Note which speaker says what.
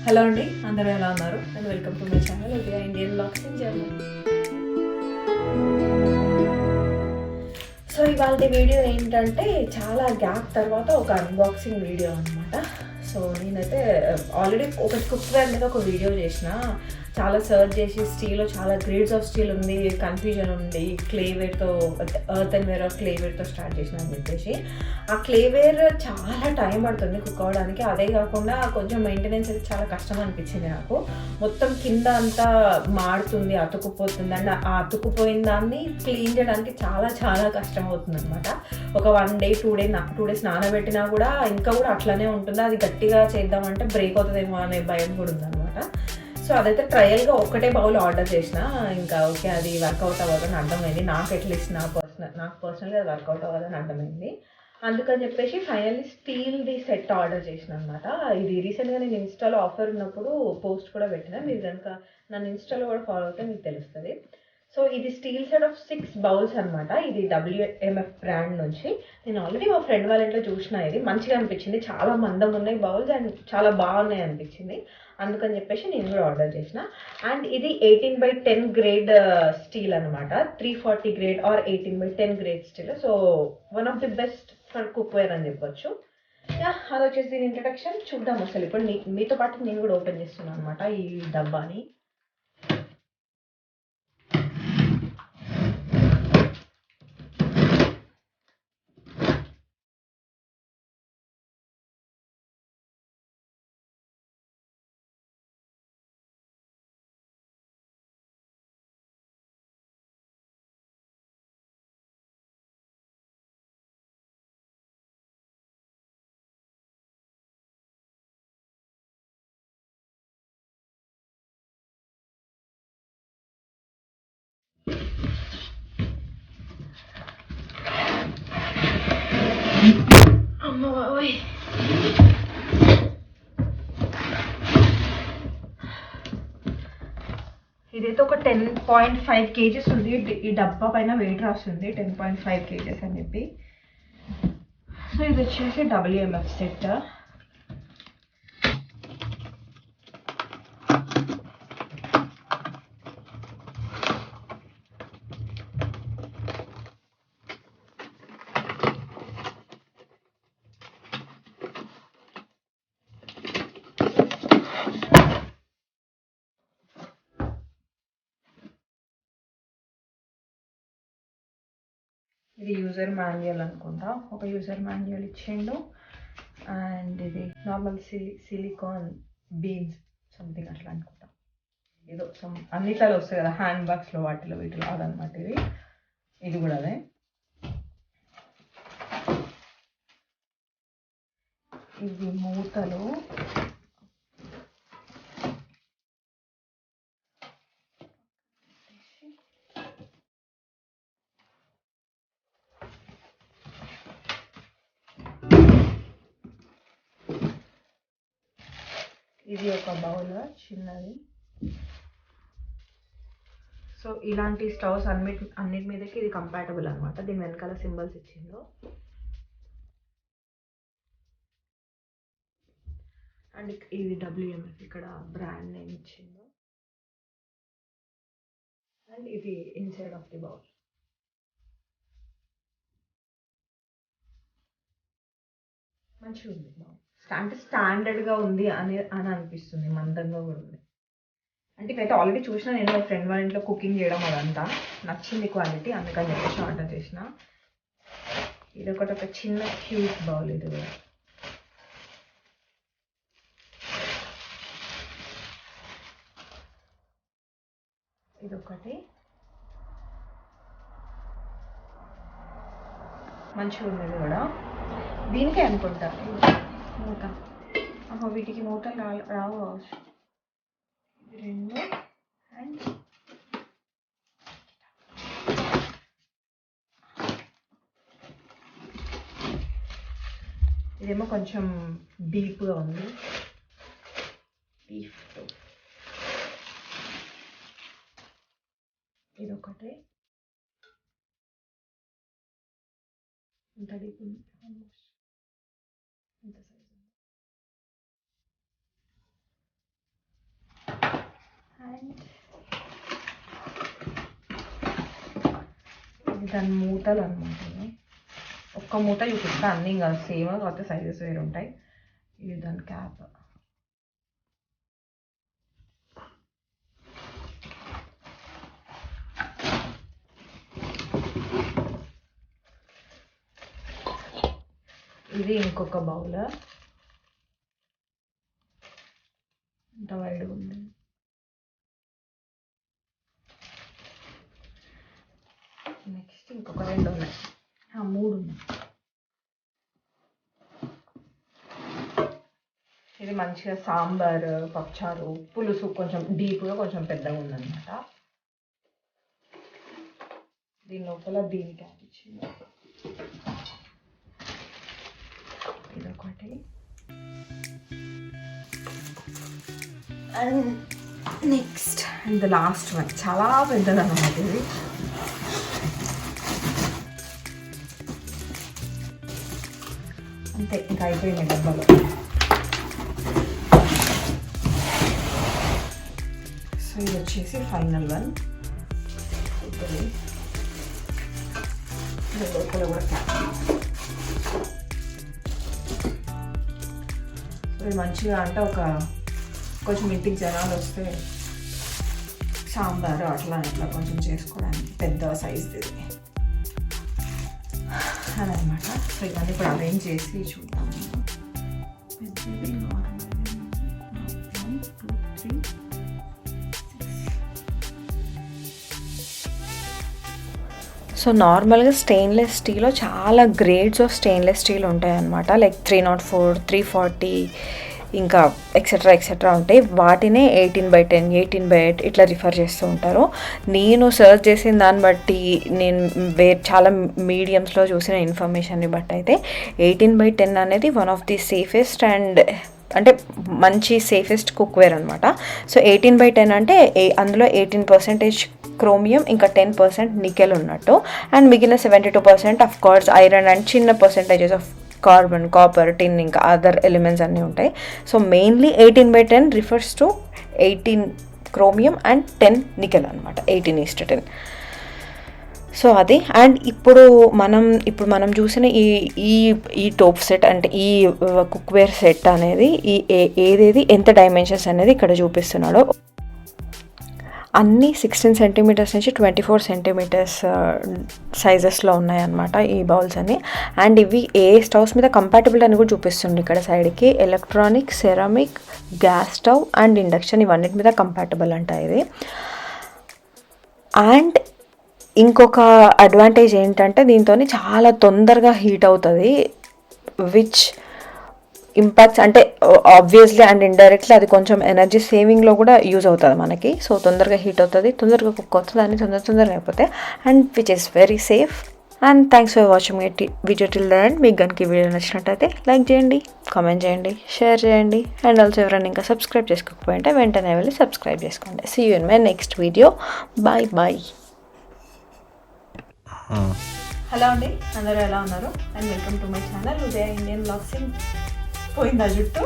Speaker 1: Hello అండి, అందరూ ఎలా ఉన్నారు? And welcome to my channel ఇది Indian blogs in Germany. So ఇవాళ వీడియో ఏంటంటే చాలా గ్యాప్ తర్వాత ఒక అన్బాక్సింగ్ వీడియో అనమాట. సో నేనైతే ఆల్రెడీ ఒక కుక్వేర్ మీద ఒక వీడియో చేసిన, చాలా సర్చ్ చేసి స్టీల్లో చాలా గ్రేడ్స్ ఆఫ్ స్టీల్ ఉంది, కన్ఫ్యూజన్ ఉంది, క్లేవేర్తో ఎర్త్ అండ్ వేర్ ఆఫ్ క్లేవేర్తో స్టార్ట్ చేసిన అని చెప్పేసి. ఆ క్లేవేర్ చాలా టైం పడుతుంది కుక్ అవ్వడానికి, అదే కాకుండా కొంచెం మెయింటెనెన్స్ అయితే చాలా కష్టం అనిపించింది నాకు. మొత్తం కింద అంతా మాడుతుంది, అతుకుపోతుంది, అండ్ ఆ అతుకుపోయిన దాన్ని క్లీన్ చేయడానికి చాలా చాలా కష్టం అవుతుంది అనమాట. ఒక 1 డే 2 డేస్ నానబెట్టినా కూడా ఇంకా కూడా అట్లనే ఉంటుంది. అది గట్టిగా చేద్దామంటే బ్రేక్ అవుతుందేమో అనే భయం కూడా ఉందన్నమాట. సో అదైతే ట్రయల్గా ఒక్కటే బౌల్ ఆర్డర్ చేసిన, ఇంకా ఓకే అది వర్కౌట్ అవ్వదని అర్థమైంది. నాకు అట్లీస్ట్ నాకు పర్సనల్గా అది వర్కౌట్ అవ్వదని అర్థమైంది. అందుకని చెప్పేసి ఫైనల్లీ స్టీల్ది సెట్ ఆర్డర్ చేసిన అనమాట. ఇది రీసెంట్గా నేను ఇన్స్టాలో ఆఫర్ ఉన్నప్పుడు పోస్ట్ కూడా పెట్టిన, మీరు కనుక నన్ను ఇన్స్టాలో కూడా ఫాలో అవుతే మీకు తెలుస్తుంది. సో ఇది స్టీల్ సెట్ ఆఫ్ 6 బౌల్స్ అనమాట. ఇది WMF బ్రాండ్ నుంచి. నేను ఆల్రెడీ మా ఫ్రెండ్ వాళ్ళ ఇంట్లో చూసిన, ఇది మంచిగా అనిపించింది, చాలా మందం ఉన్నాయి బౌల్స్ అండ్ చాలా బాగున్నాయి అనిపించింది. అందుకని చెప్పేసి నేను కూడా ఆర్డర్ చేసిన. అండ్ ఇది 18/10 గ్రేడ్ స్టీల్ అనమాట, 340 grade are 18/10 grade steel. So one of the best for cookware అని చెప్పొచ్చు. అది వచ్చేసి దీని ఇంట్రడక్షన్ చూద్దాం. అసలు ఇప్పుడు మీతో పాటు నేను కూడా ఓపెన్ చేస్తున్నాను అనమాట ఈ డబ్బాని. అమ్మ బాబోయ్, ఇదైతే ఒక 10.5 kgs ఉంది. ఈ డబ్బా పైన వెయిట్ రాస్తుంది 10.5 kgs అని చెప్పి. సో ఇది వచ్చేసి WMF సెట్. ఇది యూజర్ మాన్యువల్ అనుకుంటా, ఒక యూజర్ మాన్యువల్ ఇచ్చిండు. అండ్ ఇది నార్మల్ సిలికాన్ బీన్స్ సంథింగ్ అట్లా అనుకుంటా, ఏదో అన్నిట్లలో వస్తాయి కదా హ్యాండ్ బ్యాగ్స్లో వాటిలో వీటిలో, అదనమాట ఇది. ఇది కూడా అదే. ఇవి మూతలు, ఇది ఒక బౌల్ చిన్నది. సో ఇలాంటి స్టవ్స్ అన్నిటి మీదకి ఇది కంపాటబుల్ అనమాట. దీని వెనకాల సింబల్స్ ఇచ్చిందో. అండ్ ఇది WMF ఇక్కడ బ్రాండ్ నేమ్ ఇచ్చిందో. అండ్ ఇది ఇన్సైడ్ ఆఫ్ ది బౌల్. మంచిగా ఉంది బౌల్, అంటే స్టాండర్డ్గా ఉంది అని అనిపిస్తుంది, మందంగా కూడా ఉంది. అంటే ఇకైతే ఆల్రెడీ చూసిన, నేను మా ఫ్రెండ్ వాళ్ళ ఇంట్లో కుకింగ్ చేయడం అదంతా నచ్చింది క్వాలిటీ, అందుకని చెప్పేసి ఆర్డర్ చేసిన. ఇది ఒక చిన్న క్యూట్ బౌల్. ఇది కూడా ఇదొకటి మంచిగా ఉంది. ఇది కూడా దీనికే అనుకుంటా మూత. వీటికి మూతలు రావు కావచ్చు. ఇది 2. అండ్ ఇదేమో కొంచెం డీప్గా ఉంది. ఇదొకటి ఇంత డీప్ ఉంది, ఆల్మోస్ట్ ఇంత సైజ్ ఉంది. ఇది దాని మూతలు అనమాట. ఒక్క మూత చూపిస్తా, అన్నీ ఇంకా సేమ్ కాకపోతే సైజెస్ వేరు ఉంటాయి. ఇది దాని క్యాప్. ఇది ఇంకొక బౌల్. ఇంత వైడ్గా ఉంది. నెక్స్ట్ ఇంకొక 2 ఉన్నాయి, 3 ఉన్నాయి. ఇది మంచిగా సాంబార్, పప్పుచారు, పులుసు కొంచెం డీప్గా కొంచెం పెద్దగా ఉందన్నమాట. దీని లోపల దీని క్యాప్ ఇచ్చింది. ఇదొకటి. And next and the last one, చాలా పెద్దదన్నమాట ఇది. అంతే, ఇంకా అయిపోయినాయి డబ్బాలు. సో ఇది వచ్చేసి ఫైనల్ వన్. లోపల కూడా క్యాప్. ఇది మంచిగా అంటే కొంచెం ఇంటికి జనాలు వస్తే సాంబారు అట్లా ఇట్లా కొంచెం చేసుకోవడానికి పెద్ద సైజుది అదనమాట. సో ఇవన్నీ ఇప్పుడు అరేంజ్ చేసి చూద్దాము. పెద్దది నార్మల్ 1 2 3 సో నార్మల్గా స్టెయిన్లెస్ స్టీల్లో చాలా గ్రేడ్స్ ఆఫ్ స్టెయిన్లెస్ స్టీల్ ఉంటాయి అన్నమాట. లైక్ 304, 340 ఇంకా ఎక్సెట్రా ఉంటాయి. వాటినే 18/10, 18/8 ఇట్లా రిఫర్ చేస్తూ ఉంటారు. నేను సర్చ్ చేసిన దాన్ని బట్టి, నేను చాలా మీడియంస్లో చూసిన ఇన్ఫర్మేషన్ని బట్టి అయితే 18/10 అనేది one of the safest and అంటే మంచి సేఫెస్ట్ కుక్వేర్ అనమాట. సో 18/10 అంటే అందులో 18% క్రోమియం ఇంకా 10% నికెల్ ఉన్నట్టు, అండ్ మిగిలిన 72% ఆఫ్ కోర్స్ ఐరన్ అండ్ చిన్న పర్సెంటేజెస్ ఆఫ్ కార్బన్, కాపర్, టిన్ ఇంకా అదర్ ఎలిమెంట్స్ అన్నీ ఉంటాయి. So mainly 18/10 refers to 18 chromium and 10 nickel అనమాట, 18:10. సో అది. అండ్ ఇప్పుడు మనం చూసిన ఈ టోప్ సెట్ అంటే ఈ కుక్వేర్ సెట్ అనేది ఏదేది ఎంత డైమెన్షన్స్ అనేది ఇక్కడ చూపిస్తున్నాడో అన్నీ 16 సెంటీమీటర్స్ నుంచి 24 సెంటీమీటర్స్ సైజెస్లో ఉన్నాయన్నమాట ఈ బౌల్స్ అని. అండ్ ఇవి ఏ స్టవ్స్ మీద కంపాటబుల్ అని కూడా చూపిస్తుంది ఇక్కడ సైడ్కి. Electronic, ceramic, gas stove and induction ఇవన్నిటి మీద కంపాటబుల్ అంట ఇది. అండ్ ఇంకొక అడ్వాంటేజ్ ఏంటంటే దీంతో చాలా తొందరగా హీట్ అవుతుంది, విచ్ ఇంపాక్ట్స్ అంటే ఆబ్వియస్లీ అండ్ ఇండైరెక్ట్లీ అది కొంచెం ఎనర్జీ సేవింగ్లో కూడా యూజ్ అవుతుంది మనకి. సో తొందరగా హీట్ అవుతుంది, తొందరగా కుక్ అవుతుంది, అన్ని తొందరగా అయిపోతాయి, and which is very safe. And thanks for watching video till the end. మీకు కనుక ఈ వీడియో నచ్చినట్టయితే లైక్ చేయండి, కామెంట్ చేయండి, షేర్ చేయండి, అండ్ ఆల్సో ఎవరైనా ఇంకా సబ్స్క్రైబ్ చేసుకోకపోయింటే వెంటనే వెళ్ళి సబ్స్క్రైబ్ చేసుకోండి. See you in my next video. Bye bye. Hello అండి, అందరూ ఎలా ఉన్నారు? And welcome to my channel Udaya Indian blogs. పోయిందా జుట్టు?